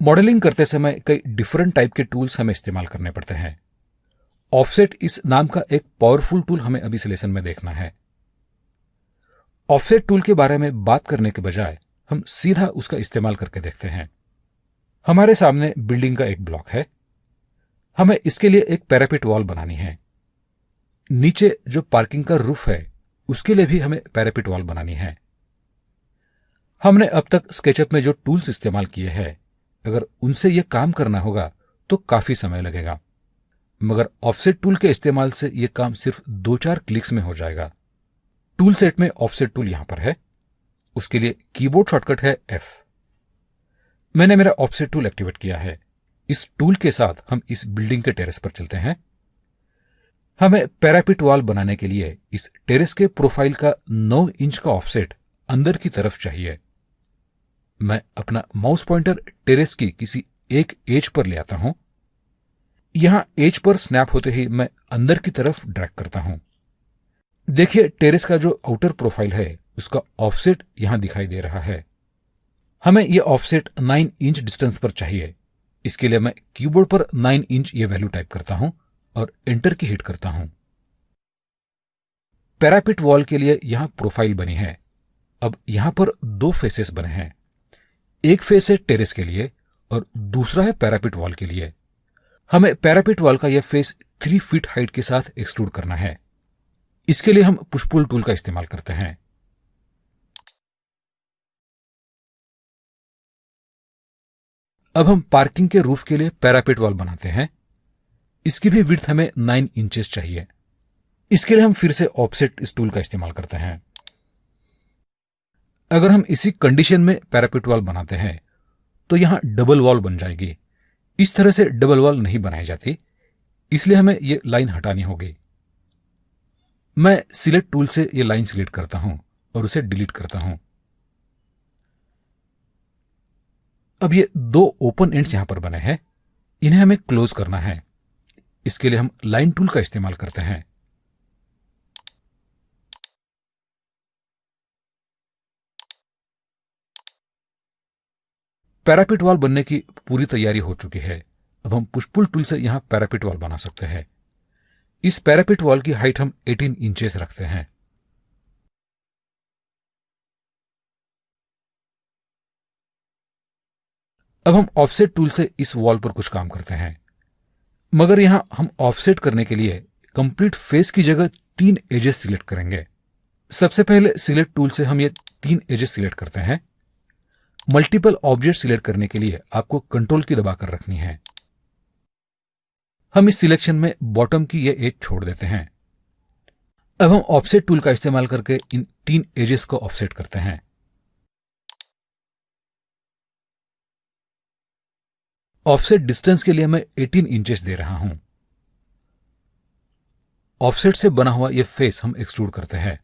Modelling करते समय कई डिफरेंट टाइप के टूल्स हमें इस्तेमाल करने पड़ते हैं। ऑफसेट इस नाम का एक पावरफुल टूल हमें अभी इस लेसन में देखना है। ऑफसेट टूल के बारे में बात करने के बजाय हम सीधा उसका इस्तेमाल करके देखते हैं। हमारे सामने बिल्डिंग का एक ब्लॉक है। हमें इसके लिए एक पैरापेट वॉल बनानी है। नीचे जो पार्किंग का रूफ है उसके लिए भी हमें पैरापेट वॉल बनानी है। हमने अब तक स्केचअप में जो टूल्स इस्तेमाल किए हैं, अगर उनसे यह काम करना होगा तो काफी समय लगेगा, मगर ऑफसेट टूल के इस्तेमाल से यह काम सिर्फ 2-4 क्लिक्स में हो जाएगा। टूल सेट में ऑफसेट टूल यहां पर है। उसके लिए कीबोर्ड शॉर्टकट है F। मैंने मेरा ऑफसेट टूल एक्टिवेट किया है। इस टूल के साथ हम इस बिल्डिंग के टेरेस पर चलते हैं। हमें पैरापेट वॉल बनाने के लिए इस टेरेस के प्रोफाइल का 9 इंच का ऑफसेट अंदर की तरफ चाहिए। मैं अपना माउस पॉइंटर टेरेस की किसी एक एज पर ले आता हूं। यहां एज पर स्नैप होते ही मैं अंदर की तरफ ड्रैग करता हूं। देखिए, टेरेस का जो आउटर प्रोफाइल है उसका ऑफसेट यहां दिखाई दे रहा है। हमें यह ऑफसेट 9 इंच डिस्टेंस पर चाहिए। इसके लिए मैं कीबोर्ड पर 9 इंच ये वैल्यू टाइप करता हूं और एंटर की हिट करता हूं। पैरापेट वॉल के लिए यहां प्रोफाइल बनी है। अब यहां पर 2 फेसेस बने हैं। एक फेस है टेरेस के लिए और दूसरा है पैरापेट वॉल के लिए। हमें पैरापेट वॉल का यह फेस 3 फीट हाइट के साथ एक्सट्रूड करना है। इसके लिए हम पुश पुल टूल का इस्तेमाल करते हैं। अब हम पार्किंग के रूफ के लिए पैरापेट वॉल बनाते हैं। इसकी भी विड्थ हमें 9 इंचेस चाहिए। इसके लिए हम फिर से ऑफसेट इस टूल का इस्तेमाल करते हैं। अगर हम इसी कंडीशन में पैरापेट वॉल बनाते हैं तो यहां डबल वॉल बन जाएगी। इस तरह से डबल वॉल नहीं बनाई जाती, इसलिए हमें यह लाइन हटानी होगी। मैं सिलेक्ट टूल से यह लाइन सिलेक्ट करता हूं और उसे डिलीट करता हूं। अब ये 2 ओपन एंड्स यहां पर बने हैं, इन्हें हमें क्लोज करना है। इसके लिए हम लाइन टूल का इस्तेमाल करते हैं। पैरापेट वॉल बनने की पूरी तैयारी हो चुकी है। अब हम पुश पुल टूल से यहां पैरापेट वॉल बना सकते हैं। इस पैरापेट वॉल की हाइट हम 18 इंचेस रखते हैं। अब हम ऑफसेट टूल से इस वॉल पर कुछ काम करते हैं, मगर यहां हम ऑफसेट करने के लिए कंप्लीट फेस की जगह 3 एजेस सिलेक्ट करेंगे। सबसे पहले सिलेक्ट टूल से हम ये 3 एजेस सिलेक्ट करते हैं। मल्टीपल ऑब्जेक्ट सिलेक्ट करने के लिए आपको कंट्रोल की दबाकर रखनी है। हम इस सिलेक्शन में बॉटम की ये एज छोड़ देते हैं। अब हम ऑफसेट टूल का इस्तेमाल करके इन 3 एजेस को ऑफसेट करते हैं। ऑफसेट डिस्टेंस के लिए मैं 18 इंचेस दे रहा हूं। ऑफसेट से बना हुआ यह फेस हम एक्सट्रूड करते हैं।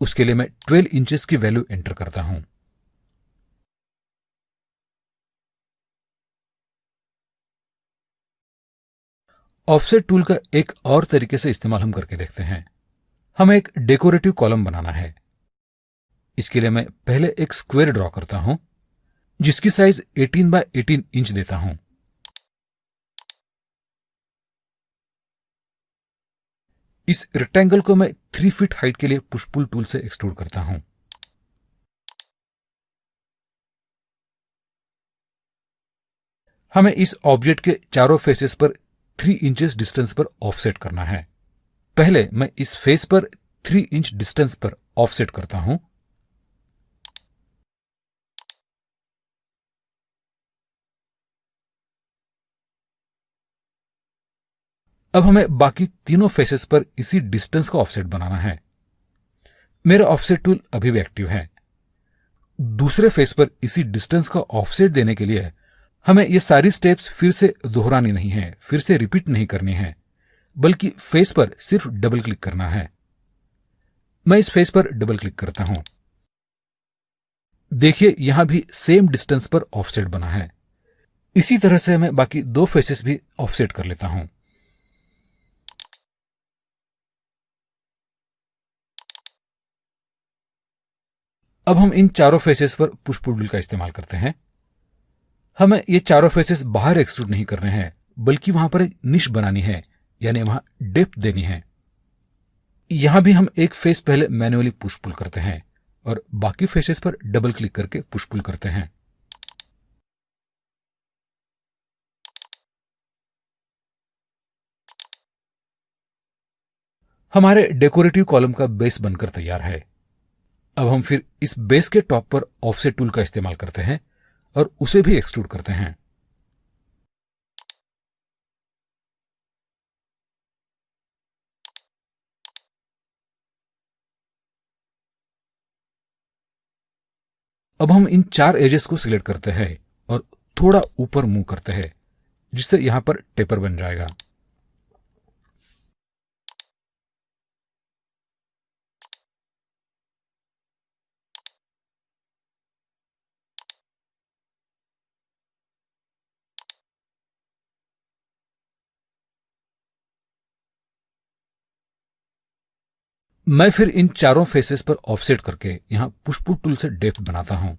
उसके लिए मैं 12 इंचेस की वैल्यू एंटर करता हूं। ऑफसेट टूल का एक और तरीके से इस्तेमाल हम करके देखते हैं। हमें एक डेकोरेटिव कॉलम बनाना है। इसके लिए मैं पहले एक स्क्वायर ड्रॉ करता हूं, जिसकी साइज 18 बाय 18 इंच देता हूं। इस रेक्टेंगल को मैं 3 फीट हाइट के लिए पुश पुल टूल से एक्सट्रूड करता हूं। हमें इस ऑब्जेक्ट के चारों फेसेस पर 3 इंचेस डिस्टेंस पर ऑफसेट करना है। पहले मैं इस फेस पर 3 इंच डिस्टेंस पर ऑफसेट करता हूं। अब हमें बाकी तीनों फेसेस पर इसी डिस्टेंस का ऑफसेट बनाना है। मेरा ऑफसेट टूल अभी भी एक्टिव है। दूसरे फेस पर इसी डिस्टेंस का ऑफसेट देने के लिए हमें ये सारी स्टेप्स फिर से दोहरानी नहीं है, फिर से रिपीट नहीं करनी है, बल्कि फेस पर सिर्फ डबल क्लिक करना है। मैं इस फेस पर डबल क्लिक करता हूं। देखिए, यहां भी सेम डिस्टेंस पर ऑफसेट बना है। इसी तरह से मैं बाकी 2 फेसेस भी ऑफसेट कर लेता हूं। अब हम इन चारों फेसेस पर पुश पुल टूल का इस्तेमाल करते हैं। हमें ये चारों फेसेस बाहर एक्सट्रूड नहीं करने हैं, बल्कि वहां पर एक निश बनानी है, यानी वहां डेप्थ देनी है। यहां भी हम एक फेस पहले मैन्युअली पुश पुल करते हैं और बाकी फेसेस पर डबल क्लिक करके पुश पुल करते हैं। हमारे डेकोरेटिव कॉलम का बेस बनकर तैयार है। अब हम फिर इस बेस के टॉप पर ऑफसेट टूल का इस्तेमाल करते हैं और उसे भी एक्सट्रूड करते हैं। अब हम इन चार एजेस को सिलेक्ट करते हैं और थोड़ा ऊपर मूव करते हैं, जिससे यहां पर टेपर बन जाएगा। मैं फिर इन चारों फेसेस पर ऑफसेट करके यहां पुश पुल टूल से डेप्थ बनाता हूं।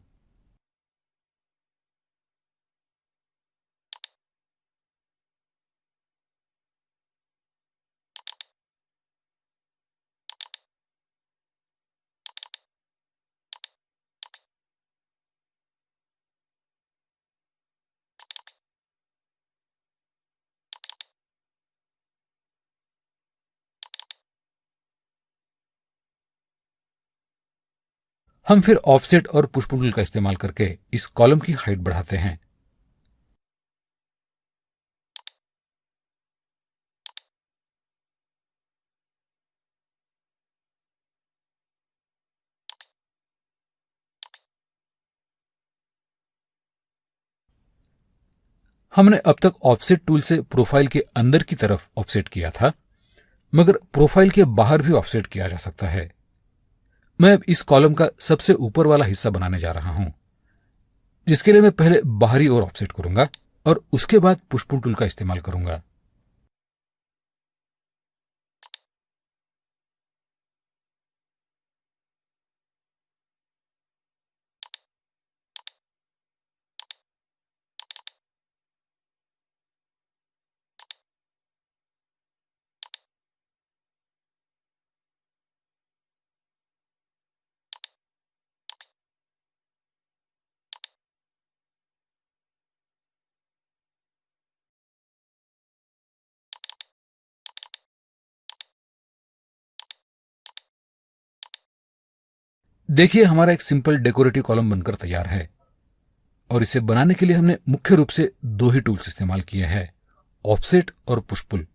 हम फिर ऑफसेट और पुश पुल टूल का इस्तेमाल करके इस कॉलम की हाइट बढ़ाते हैं। हमने अब तक ऑफसेट टूल से प्रोफाइल के अंदर की तरफ ऑफसेट किया था, मगर प्रोफाइल के बाहर भी ऑफसेट किया जा सकता है। मैं अब इस कॉलम का सबसे ऊपर वाला हिस्सा बनाने जा रहा हूं, जिसके लिए मैं पहले बाहरी ओर ऑफसेट करूंगा और उसके बाद पुश पुल टूल का इस्तेमाल करूंगा। देखिए, हमारा एक सिंपल डेकोरेटिव कॉलम बनकर तैयार है और इसे बनाने के लिए हमने मुख्य रूप से दो ही टूल्स इस्तेमाल किए हैं, ऑफसेट और पुश पुल।